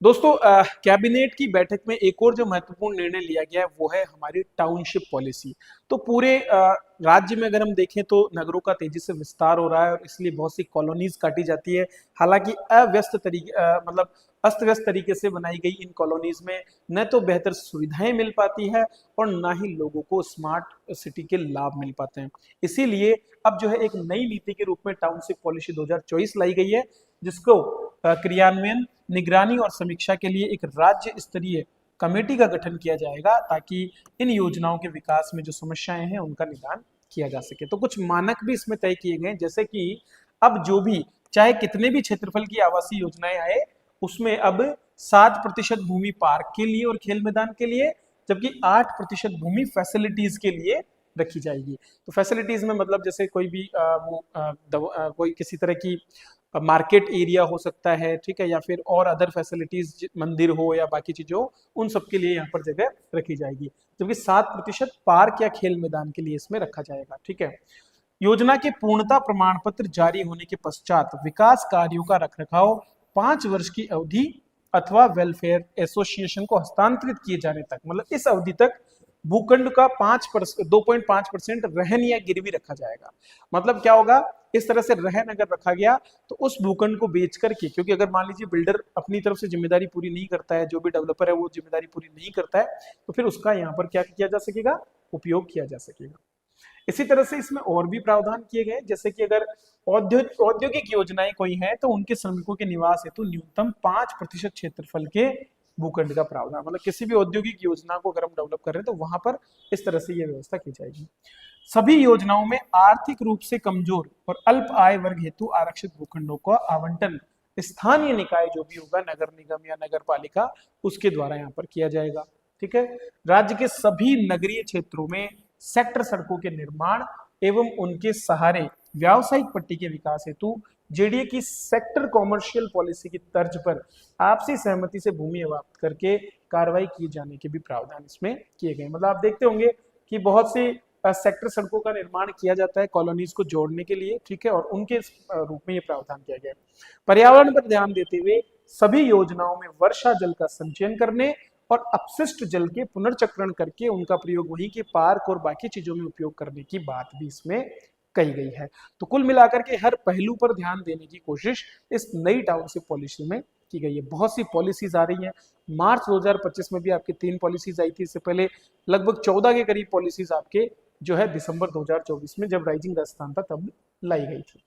दोस्तों कैबिनेट की बैठक में एक और जो महत्वपूर्ण निर्णय लिया गया है वो है हमारी टाउनशिप पॉलिसी। तो पूरे राज्य में अगर हम देखें तो नगरों का तेजी से विस्तार हो रहा है और इसलिए बहुत सी कॉलोनीज काटी जाती है। हालांकि मतलब अस्त व्यस्त तरीके से बनाई गई इन कॉलोनीज में न तो बेहतर सुविधाएं मिल पाती है और ना ही लोगों को स्मार्ट सिटी के लाभ मिल पाते हैं। इसीलिए अब जो है एक नई नीति के रूप में टाउनशिप पॉलिसी 2024 लाई गई है, जिसको क्रियान्वयन, निगरानी और समीक्षा के लिए एक राज्य स्तरीय कमेटी का गठन किया जाएगा ताकि इन योजनाओं के विकास में जो समस्याएं हैं उनका निदान किया जा सके। तो कुछ मानक भी इसमें तय किए गए, जैसे कि अब जो भी चाहे कितने भी क्षेत्रफल की आवासीय योजनाएं आए उसमें अब 7% भूमि पार्क के लिए और खेल मैदान के लिए, जबकि 8% भूमि फैसिलिटीज के लिए रखी जाएगी। तो फैसिलिटीज में मतलब जैसे कोई भी कोई किसी तरह की मार्केट एरिया हो सकता है, ठीक है, या फिर और अदर फैसिलिटीज, मंदिर हो या बाकी चीजें हो, उन सब के लिए यहाँ पर जगह रखी जाएगी। जबकि 7% पार्क या खेल मैदान के लिए इसमें रखा जाएगा। ठीक है। योजना के पूर्णता प्रमाण पत्र जारी होने के पश्चात विकास कार्यों का रखरखाव 5 वर्ष की अवधि अथवा वेलफेयर एसोसिएशन को हस्तांतरित किए जाने तक, मतलब इस अवधि तक भूखंड का 2.5% रहन या गिरवी रखा जाएगा। मतलब क्या होगा, इस तरह से रहन अगर रखा गया तो उस भूखंड को बेच करके, क्योंकि अगर मान लीजिए बिल्डर अपनी तरफ से जिम्मेदारी पूरी नहीं करता है, जो भी डेवलपर है वो जिम्मेदारी पूरी नहीं करता है, तो फिर उसका यहाँ पर क्या किया जा सकेगा, उपयोग किया जा सकेगा। इसी तरह से इसमें और भी प्रावधान किए गए, जैसे कि अगर औद्योगिक योजनाएं कोई है तो उनके श्रमिकों के निवास हेतु न्यूनतम 5% क्षेत्रफल के भूखंड का प्रावधान, मतलब किसी भी औद्योगिक योजना को अगर हम डेवलप कर रहे हैं तो वहां पर इस तरह से यह व्यवस्था की जाएगी। सभी योजनाओं में आर्थिक रूप से कमजोर और अल्प आय वर्ग हेतु आरक्षित भूखंडों का आवंटन स्थानीय निकाय जो भी होगा, नगर निगम या नगर पालिका, उसके द्वारा यहाँ पर किया जाएगा। ठीक है। राज्य के सभी नगरीय क्षेत्रों में सेक्टर सड़कों के निर्माण एवं उनके सहारे व्यावसायिक पट्टी के विकास हेतु जेडीए की सेक्टर कॉमर्शियल पॉलिसी की तर्ज पर आपसी सहमति से भूमि अवाप्त करके कार्रवाई किए जाने के भी प्रावधान इसमें किए गए। मतलब आप देखते होंगे कि बहुत सी सेक्टर सड़कों का निर्माण किया जाता है कॉलोनीज को जोड़ने के लिए। ठीक है। और उनके रूप में ये प्रावधान किया गया। पर्यावरण पर ध्यान देते हुए सभी योजनाओं में वर्षा जल का संचयन करने और अपशिष्ट जल के पुनर्चक्रण करके उनका प्रयोग वहीं के पार्क और बाकी चीजों में उपयोग करने की बात भी इसमें कही गई है। तो कुल मिलाकर के हर पहलू पर ध्यान देने की कोशिश इस नई टाउनशिप पॉलिसी में की गई है। बहुत सी पॉलिसीज आ रही हैं। मार्च 2025 में भी आपकी 3 पॉलिसीज आई थी। इससे पहले लगभग 14 के करीब पॉलिसीज आपके जो है दिसंबर 2024 में जब राइजिंग राजस्थान था तब लाई गई थी।